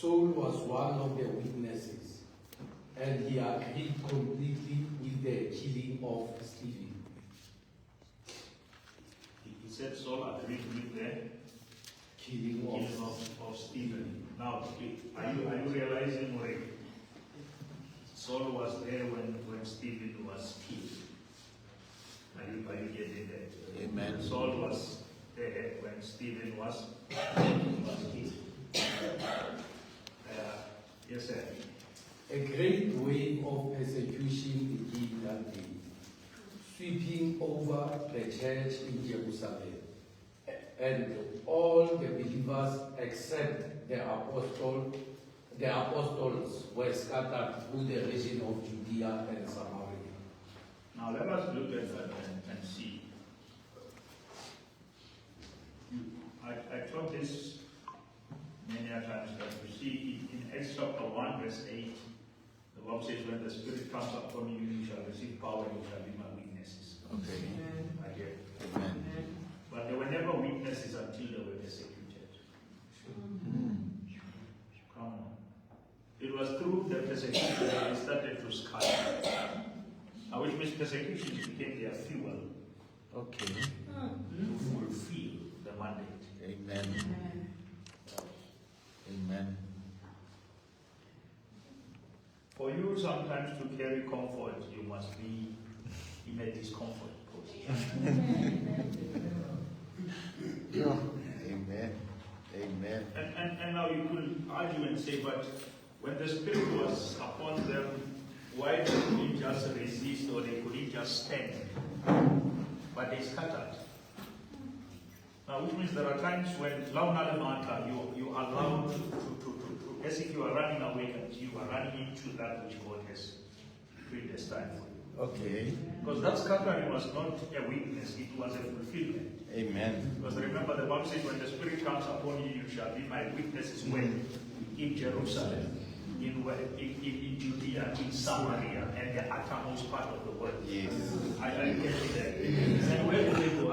Saul was one of the witnesses, and he agreed completely with the killing of Stephen. He said Saul agreed with the Killing of Stephen. Now, are you realizing where Saul was there when Stephen was killed? Are you getting that? Amen. Saul was there when Stephen was killed. Yes, sir. A great wave of persecution began that day, sweeping over the church in Jerusalem, and all the believers except the apostles were scattered through the region of Judea and Samaria. Now let us look at that and see. I taught this many a times that you see in Acts chapter 1 verse 8, the Bible says, when the Spirit comes upon you, you shall receive power, you shall be my witnesses. Okay. Again. Amen. But they were never witnesses until they were persecuted. Come on. It was through the persecution that they started to scatter. Now, which means persecution became their fuel Okay. to fulfill the mandate. Amen. Amen. For you sometimes to carry comfort, you must be in a discomfort position. Yeah. Amen. Amen. And now you could argue and say, but when the Spirit was upon them, why they couldn't just resist or they couldn't just stand? But they scattered. Now, which means there are times when you are allowed to, as if you are running away and you are running into that which God has predestined for you. Okay. Because that scattering was not a weakness, it was a fulfillment. Amen. Because remember, the Bible says, when the Spirit comes upon you, you shall be my witnesses when? In Jerusalem, in Judea, in Samaria, and the uttermost part of the world. Yes. I get that. And where did they go?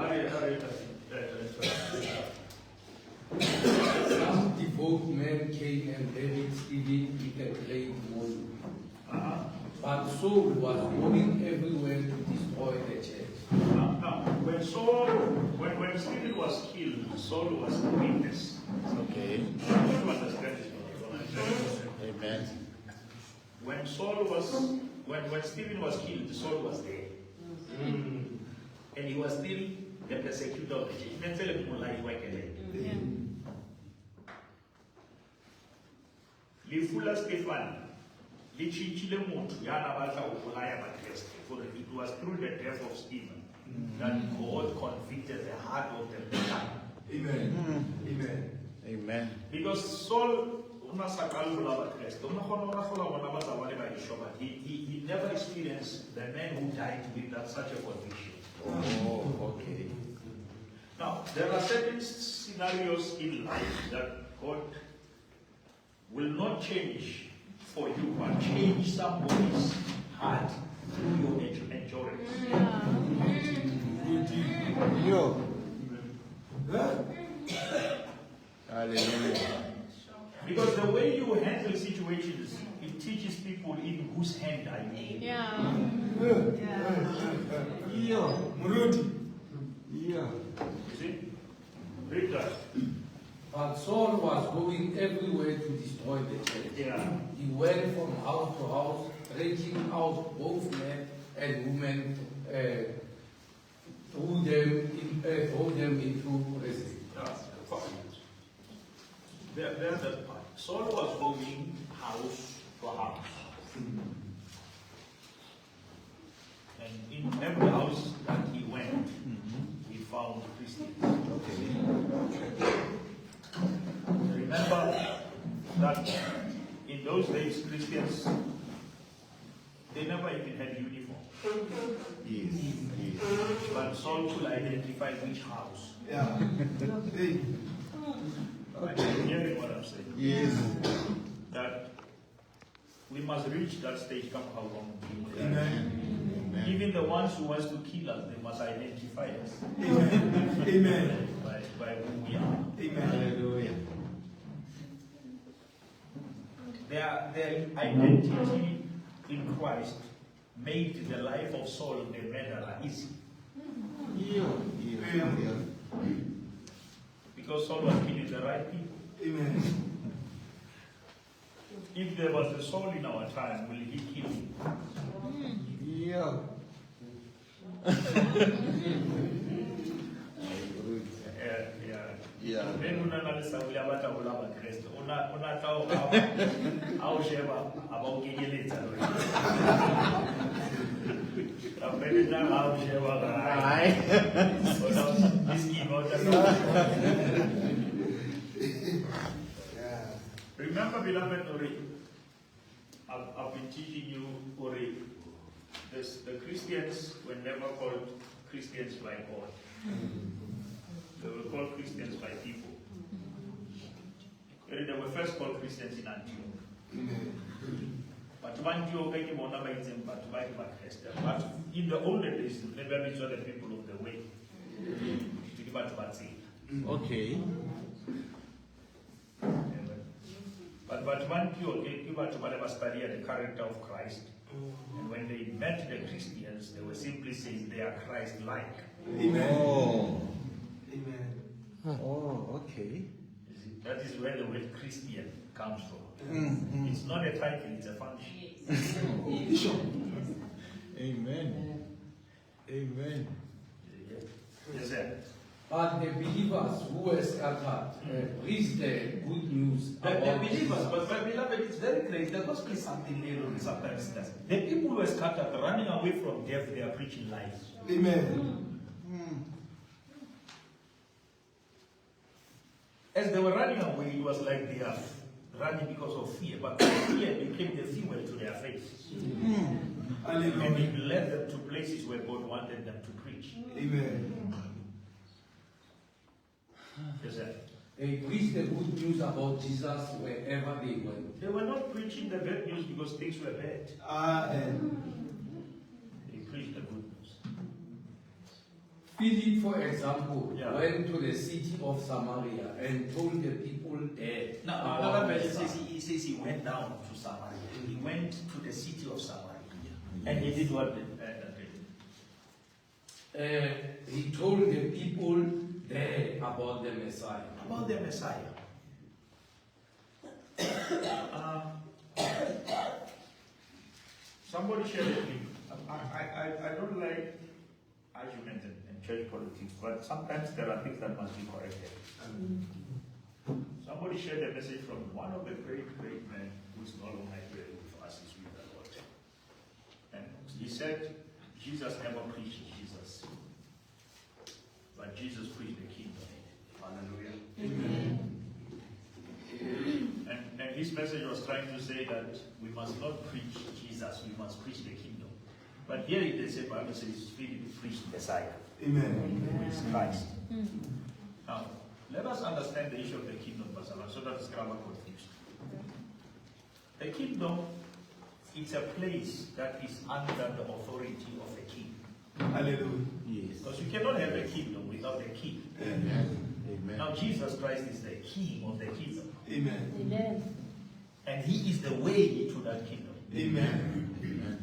Some devout men came and buried Stephen with a great mourning. But Saul was going everywhere to destroy the church. Now, when Stephen was killed, Saul was a witness. Okay. You understand this? Amen. When Stephen was killed, Saul was there. And he was still the persecutor of the church. He tell people like Lifula Stefan, Lichichile Mutu, Yana Bata Ukulaya Matreste, for it was through the death of Stephen that God convicted the heart of the man. Amen. Amen. Amen. Because Saul, he never experienced the man who died with that such a conviction. Oh, okay. Now, there are certain scenarios in life that God will not change for you, but change somebody's heart through your endurance. Yo. Hallelujah. Because the way you handle situations, it teaches people in whose hand are you. Yeah. You see? Read that. But Saul was going everywhere to destroy the church. Yeah. He went from house to house, reaching out both men and women, threw them into prison. There's that part. Saul was going house to house. And in every house that he went, he found Christians. Remember that in those days, Christians, they never even had uniform. Yes. But Saul could identify which house. Yeah. Are you hearing what I'm saying? Yes. That we must reach that stage, come how long. Amen. Even the ones who wants to kill us, they must identify us. Amen. Amen. By who we are. Amen. Hallelujah. their identity in Christ made the life of Saul the murderer easy. Because Saul was killing the right people. Amen. If there was a Saul in our time, will he kill him? Yeah. Yeah. Then una nalisa ula bata ulaba Kristo. Una tao au sheba abau kigeleza. Apende na au sheba ba. Miski mota. Remember, beloved Ori, I've been teaching you Ori. The Christians were never called Christians by God. They were called Christians by people. They were first called Christians in Antioch. But in the older days, they never saw the people of the way. Okay. But they were studying the character of Christ. And when they met the Christians, they were simply saying they are Christ-like. Amen. Oh. Amen. Oh, okay. That is where the word Christian comes from. It's not a title, it's a function. Amen. Amen. Yes, sir. But the believers who were scattered preached the good news. The believers, but my beloved, it's very crazy. The gospel is something little sometimes. The people who were scattered, running away from death, they are preaching life. Amen. As they were running away, it was like they are running because of fear, but fear became the fuel to their faith. And it led them to places where God wanted them to preach. Amen. Yes, sir. They preached the good news about Jesus wherever they went. They were not preaching the bad news because things were bad. They preached the good news. Philip, for example, Yeah. went to the city of Samaria and told the people there. Now, another version says he went down to Samaria. He went to the city of Samaria. And he did what? He told the people there about the Messiah. About the Messiah. Somebody shared with me. I don't like arguments in church politics, but sometimes there are things that must be corrected. Somebody shared a message from one of the great men who's no longer here with us, is with the Lord. And he said, Jesus never preached Jesus, but Jesus preached the kingdom. Hallelujah. Amen. And his message was trying to say that we must not preach Jesus, we must preach the kingdom. But here it is, the Bible says, Philip preached Messiah. Amen. Who is Christ. Now, let us understand the issue of the kingdom, so that it's never confused. The kingdom is a place that is under the authority of the king. Hallelujah. Yes. Because you cannot have a kingdom without a king. Amen. Amen. Now, Jesus Christ is the king of the kingdom. Amen. Amen. And he is the way to that kingdom. Amen. Amen.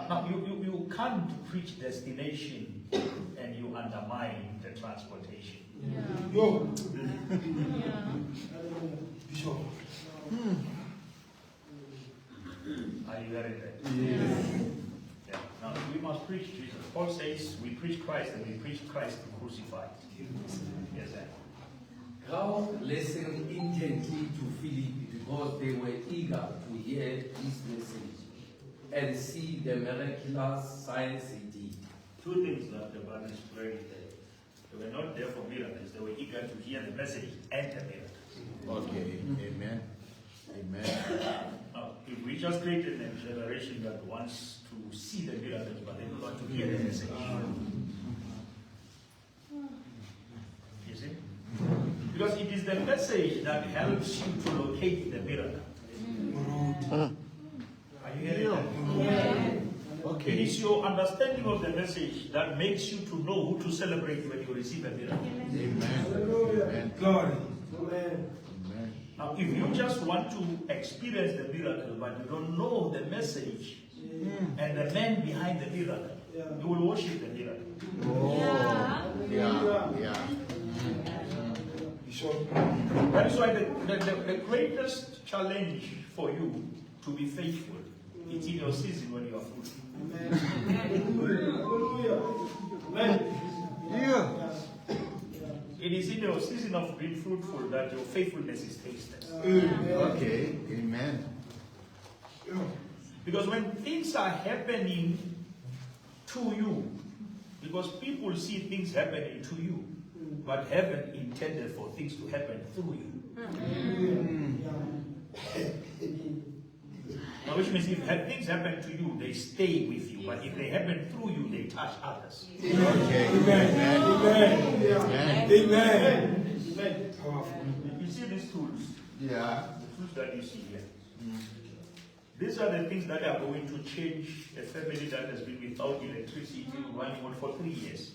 Now, you can't preach destination and you undermine the transportation. Yeah. Yo. Yeah. Bishop. Are you hearing that? Yes. Yeah. Now, we must preach Jesus. Paul says we preach Christ and we preach Christ crucified. Yes, sir. Crowd listened intently to Philip because they were eager to hear his message and see the miraculous signs he did. Two things that the Bible is very there. They were not there for miracles. They were eager to hear the message and the miracles. Okay. Amen. Amen. Now, if we just created a generation that wants to see the miracles, but they don't want to hear the message. You see? Because it is the message that helps you to locate the miracle. Are you hearing that? Yeah. It Okay. is your understanding of the message that makes you to know who to celebrate when you receive a miracle. Amen. Hallelujah. Amen. Glory. Amen. Amen. Now, if you just want to experience the miracle, but you don't know the message and the man behind the miracle, you will worship the miracle. Yeah. Bishop. That is why the greatest challenge for you to be faithful is in your season when you are fruitful. Hallelujah. Amen. Yeah. It is in your season of being fruitful that your faithfulness is tasted. Okay. Amen. Because when things are happening to you, because people see things happening to you, but heaven intended for things to happen through you. Now, which means if things happen to you, they stay with you. But if they happen through you, they touch others. Okay. Amen. Amen. Amen. Powerful. You see these tools? Yeah. The tools that you see here. These are the things that are going to change a family that has been without electricity running on for 3 years.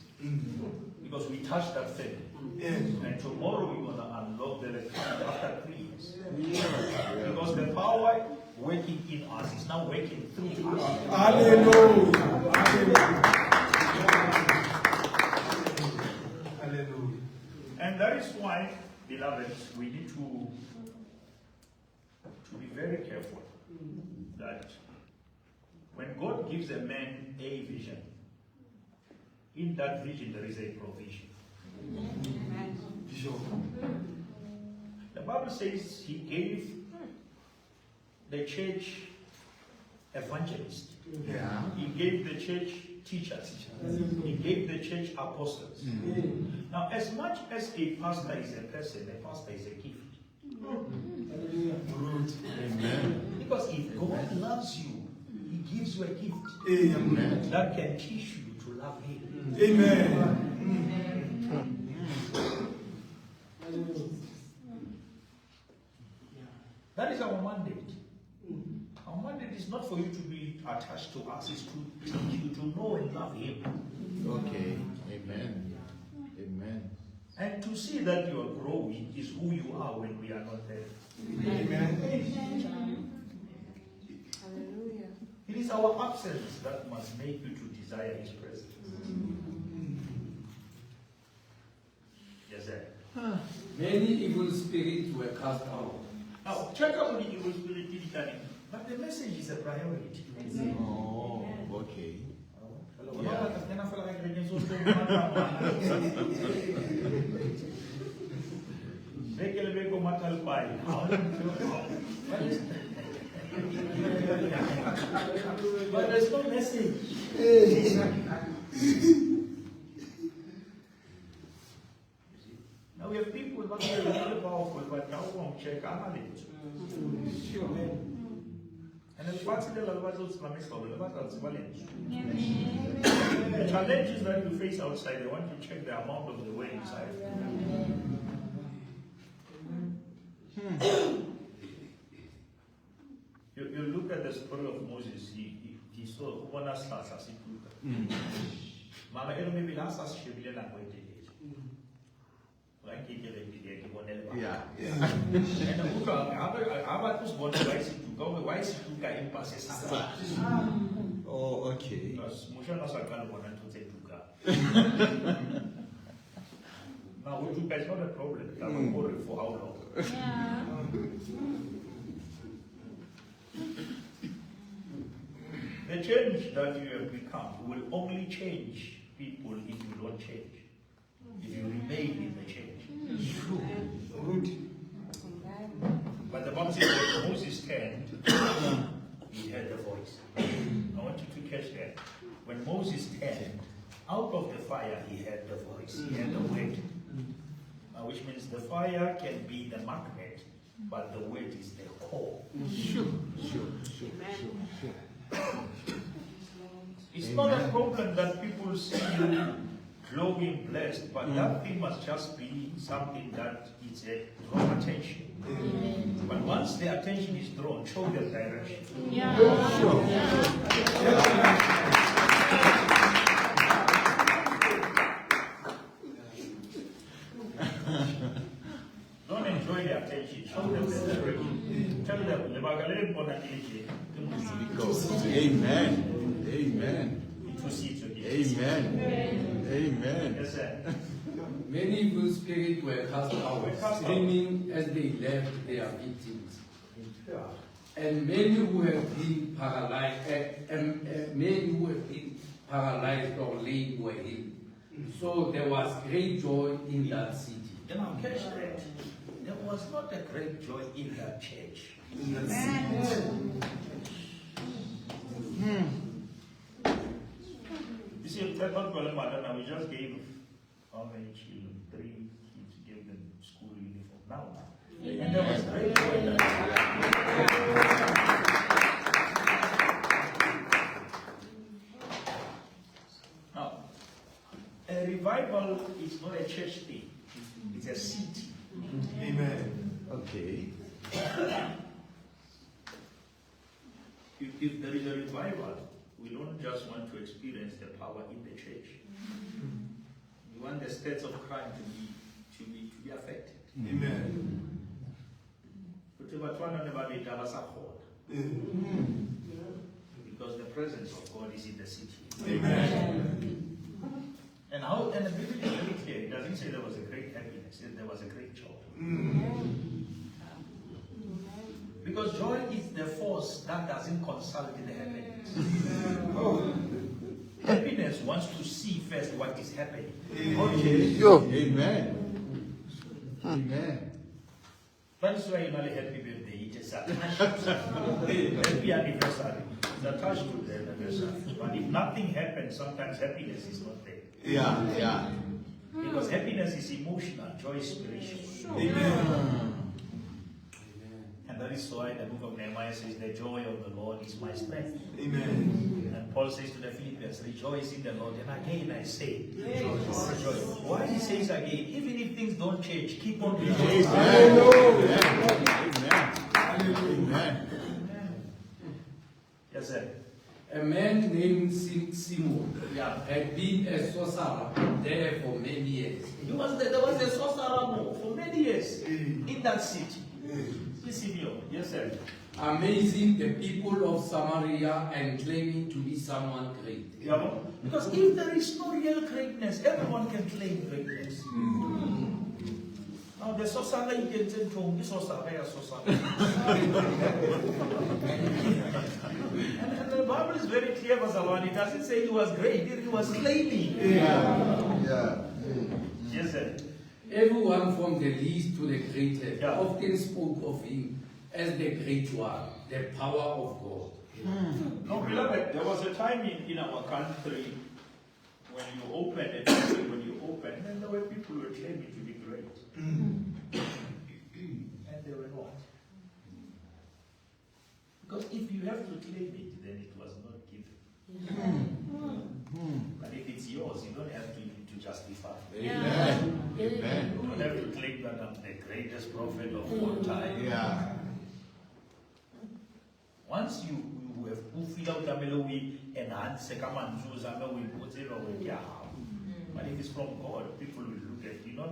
Because we touched that family. And tomorrow we're going to unlock the electricity after 3 years. Because the power working in us is now working through us. Hallelujah. Hallelujah. And that is why, beloved, we need to be very careful that when God gives a man a vision, in that vision there is a provision. Bishop. The Bible says he gave the church evangelists. Yeah. He gave the church teachers. He gave the church apostles. Now, as much as a pastor is a person, a pastor is a gift. Amen. Because if God loves you, he gives you a gift Amen. that can teach you to love him. Amen. That is our mandate. Our mandate is not for you to be attached to us, it's to teach you to know and love him. Okay. Amen. Amen. And to see that you are growing is who you are when we are not there. Amen. It is our absence that must make you to desire his presence. Yes, sir. Many evil spirits were cast out. Now, check out the evil spirit physically, but the message is a priority. Oh, okay. But there's no message. Now we have people that are really powerful, but now we won't check our knowledge. And the parts of the challenges that you face outside, they want to check the amount of the way inside. You look at the story of Moses, he saw one as Mama maybe last as she will not wait. Yeah. And the book I was born wise to go wise to guy in passes. Oh, okay. Because Musha was a kind of one to say to now, we is not a problem. I'm worried for how long. The change that you have become will only change people if you don't change. If you remain in the change. But the Bible says when Moses turned, he heard the voice. I want you to catch that. When Moses turned, out of the fire, he heard the voice. He heard the word. Which means the fire can be the magnet, but the word is the core. Sure. It's not a problem that people see you glowing blessed, but that thing must just be something that is a drawn attention. But once the attention is drawn, show them direction. Don't enjoy the attention, show them the Amen. Yes, sir. Many evil spirits were cast out, screaming as they left their victims. And many who have been paralyzed or lame were healed. So there was great joy in that city. You know, catch that. There was not a great joy in that church. You see, that not well, Madonna, we just gave how many children? 3 kids, gave them school uniform. Now, and there was great joy in that. Now, a revival is not a church thing, it's a city. Amen. Okay. If there is a revival, we don't just want to experience the power in the church. We want the states of crime to be affected. Amen. Because the presence of God is in the city. Amen. And the Bible is very clear. It doesn't say there was a great happiness, it says there was a great joy. Because joy is the force that doesn't consult in the happiness. Happiness wants to see first what is happening. Okay. Amen. Amen. That's why you're not a happy birthday. It is attached. Happy anniversary. It's attached to the anniversary. But if nothing happens, sometimes happiness is not there. Yeah. Because happiness is emotional, joy is spiritual. Amen. And that is why the book of Nehemiah says, the joy of the Lord is my strength. Amen. And Paul says to the Philippians, rejoice in the Lord. And again I say, rejoice. Why he says again, even if things don't change, keep on rejoicing. Amen. Yes, sir. A man named Simon had been a sorcerer there for many years. There was a sorcerer for many years in that city. Yes, sir. Amazing the people of Samaria and claiming to be someone great. Yeah. Because if there is no real greatness, everyone can claim greatness. Now the sorcerer you can say to him, sorcerer. And the Bible is very clear, Bazalwan. It doesn't say he was great, he was claiming. Yeah. Yes, sir. Everyone from the least to the greatest often spoke of him as the great one, the power of God. No, beloved, there was a time in our country when you open it, then there were people who were claiming to be great. And they were not. Because if you have to claim it, then it was not given. But if it's yours, you don't have to justify. Amen. You don't have to claim that I'm the greatest prophet of all time. Yeah. Once you have feel out and answer, come and choose, but if it's from God, people will look at you know.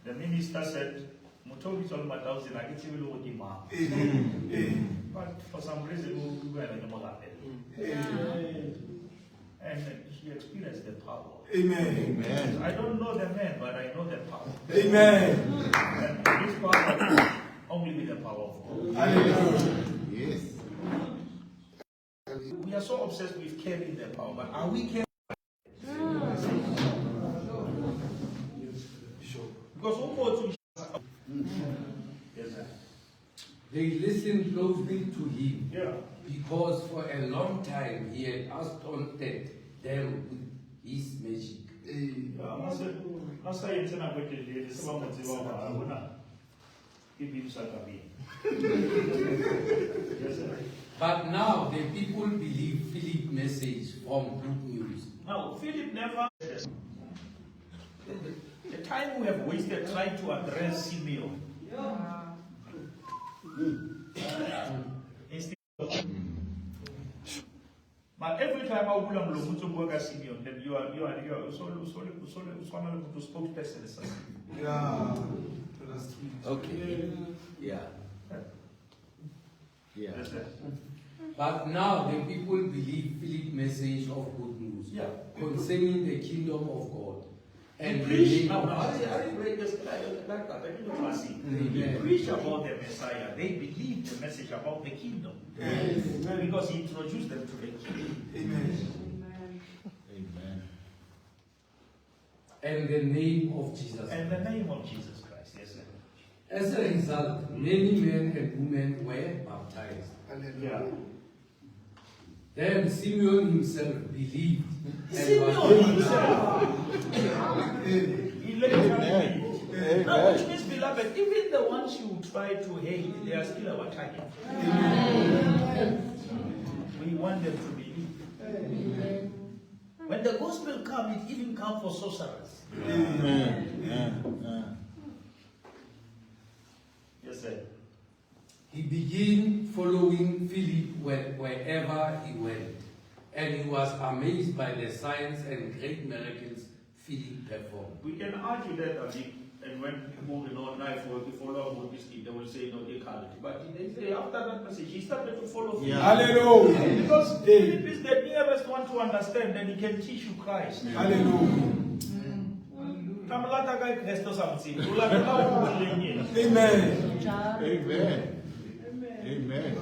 The minister said, Mutobi told my thousand, I get you will imam. But for some reason, we were in the mother. And he experienced the power. Amen. I don't know the man, but I know the power. Amen. And this power only with the power of God. Hallelujah. Yes. We are so obsessed with carrying the power, but are we carrying? Because who goes to yes, sir. They listened closely to him because for a long time he had astounded them with his magic. But now the people believe Philip's message from good news. Now, Philip never. The time we have wasted trying to address Simeon. But every time I will to Simeon, then you are spokesperson. Yeah. Okay. Yeah. Yeah. But now the people believe Philip's message of good news concerning the kingdom of God. preach about the Messiah. They believed the message about the kingdom. Because he introduced them to the kingdom. Amen. And the name of Jesus. And the name of Jesus Christ. Yes, sir. As a result, many men and women were baptized. Yeah. Then Simeon himself believed. Simeon himself. He literally believed. Now, which means, beloved, even the ones you try to hate, they are still our target. We want them to believe. When the gospel comes, it even comes for sorcerers. Yes, sir. He began following Philip wherever he went, and he was amazed by the signs and great miracles Philip performed. We can argue that a bit, and when people now follow about this, they will say no, they can't. But they say after that message, he started to follow Philip. Hallelujah. Because Philip is the nearest one to understand, and he can teach you Christ. Hallelujah. Amen. Amen. Amen.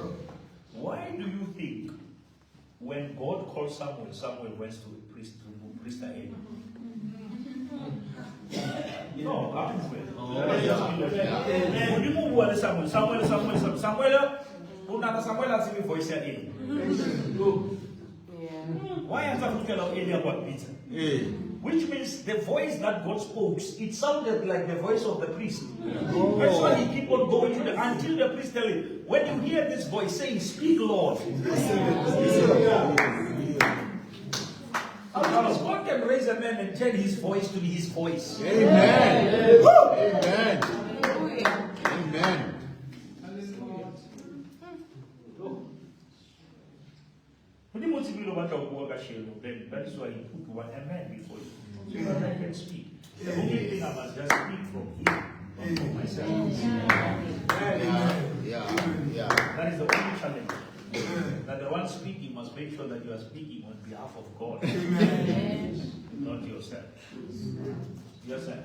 Why do you think when God called Samuel, Samuel went to priest Eli? No, why answer to tell Eli about Peter? Which means the voice that God spoke, it sounded like the voice of the priest. That's why he keep on going to until the priest tell him, when you hear this voice saying, "Speak, Lord." Because God can raise a man and turn his voice to be his voice. Amen. Amen. Amen. That is why he put a man before you. So that I can speak. The only thing I must just speak from him, not from myself. Yeah. That is the only challenge. That the one speaking must make sure that you are speaking on behalf of God, not yourself. Yes, sir.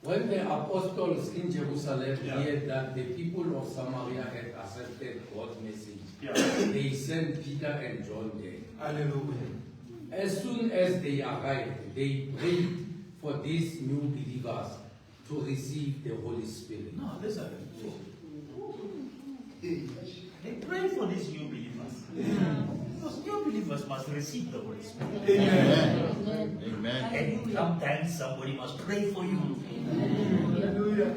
When the apostles in Jerusalem heard that the people of Samaria had accepted God's message, they sent Peter and John there. Hallelujah. As soon as they arrived, they prayed for these new believers to receive the Holy Spirit. No, listen. They pray for these new believers. Because new believers must receive the Holy Spirit. Amen. Amen. And sometimes somebody must pray for you. Hallelujah.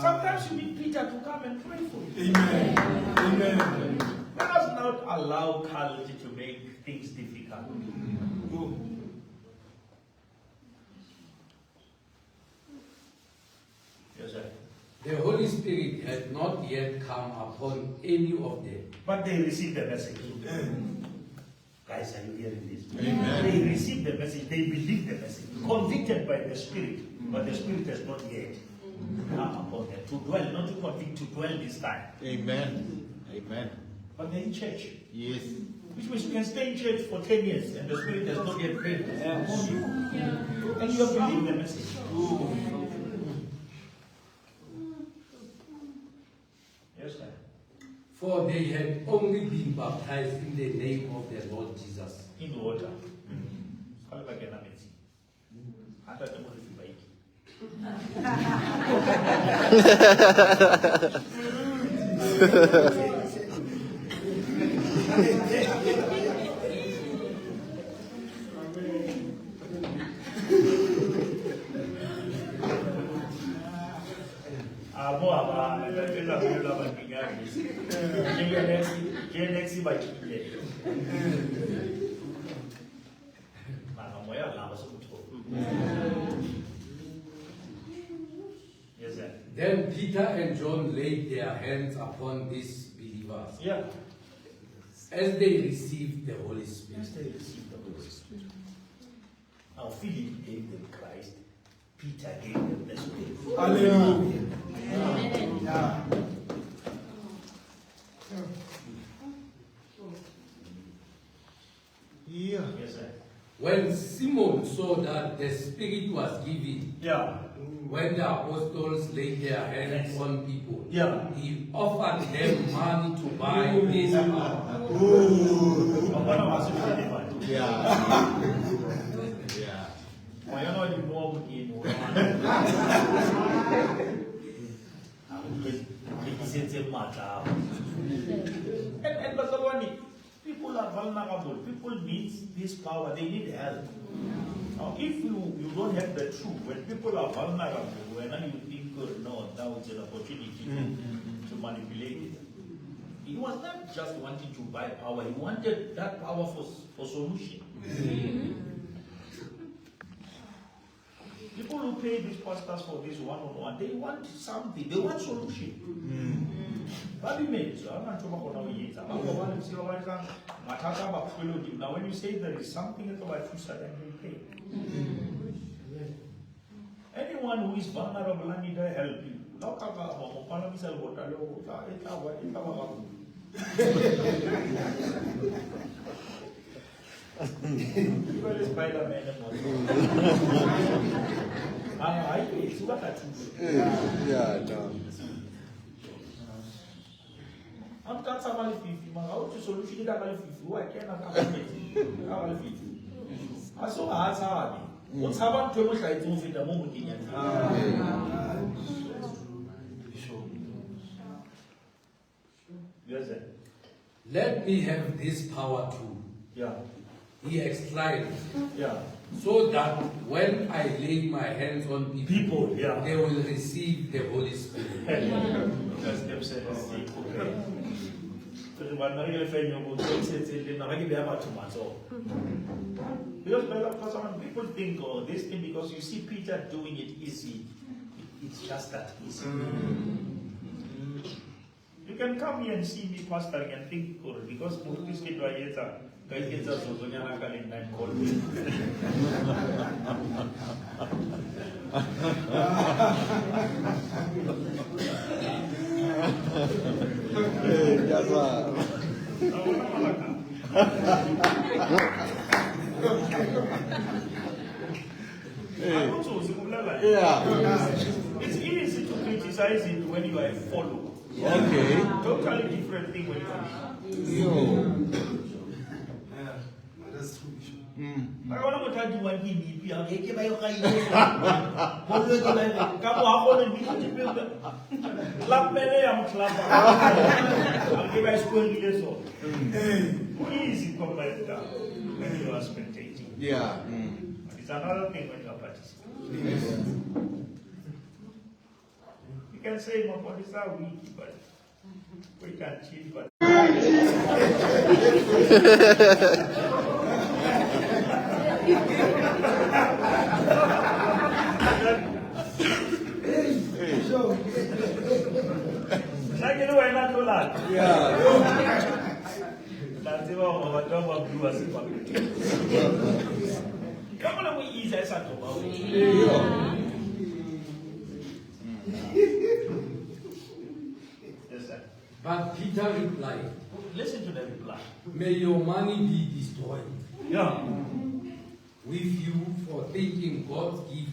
Sometimes you need Peter to come and pray for you. Amen. Amen. Let us not allow culture to make things difficult. Yes, sir. The Holy Spirit had not yet come upon any of them. But they received the message. Guys, are you hearing this? Amen. They received the message, they believed the message, convicted by the Spirit, but the Spirit has not yet come upon them to dwell, not to convict, to dwell this time. Amen. Amen. But they're in church. Yes. Which means you can stay in church for 10 years and the Spirit has not yet come upon you. And you have believed the message. Yes, sir. For they had only been baptized in the name of the Lord Jesus. In water. Yes, sir. Then Peter and John laid their hands upon these believers. Yeah. As they received the Holy Spirit. As they received the Holy Spirit. Now Philip gave them Christ. Peter gave them the Spirit. Hallelujah. Amen. Yeah. Yes, sir. When Simon saw that the Spirit was given, Yeah. when the apostles laid their hands on people, Yeah. he offered them money to buy this power. Yeah. Yeah. And people are vulnerable. People need this power. They need help. Now, if you don't have the truth, when people are vulnerable, when you think, oh, no, now it's an opportunity to manipulate it. He was not just wanting to buy power. He wanted that power for solution. People who pay these pastors for this one-on-one, they want something. They want solution. Now, when you say there is something about you, then they pay. Anyone who is vulnerable and need help you. Yeah, no. I'm not somebody 50, man. How to solution it? I'm 50. Who I cannot have 50. I'm 50. I saw as hard. What's happened to much like move in the moment in Yes, sir. Let me have this power too. Yeah. He exclaimed, Yeah. so that when I lay my hands on people, yeah. they will receive the Holy Spirit. Because them said because people think, oh, this thing, because you see Peter doing it easy, it's just that easy. You can come here and see me pastoring and think, oh, because this kid right here, guys get us also and call me. That's right. Yeah. It's easy to criticize it when you are a follower. Okay. Totally different thing when you are. Yo. That's true. I want to tell you what he needs. I give you a kind of come on, and clap me, I'm clapping. I'll give you a school so. Easy compared to when you are spectating. Yeah. It's another thing when you are participating. You can say my bodies are weak, but we can cheat, but come on, we ease as I go. Yes, sir. But Peter replied, Listen to the reply. may your money be destroyed Yeah. with you for thinking God's gift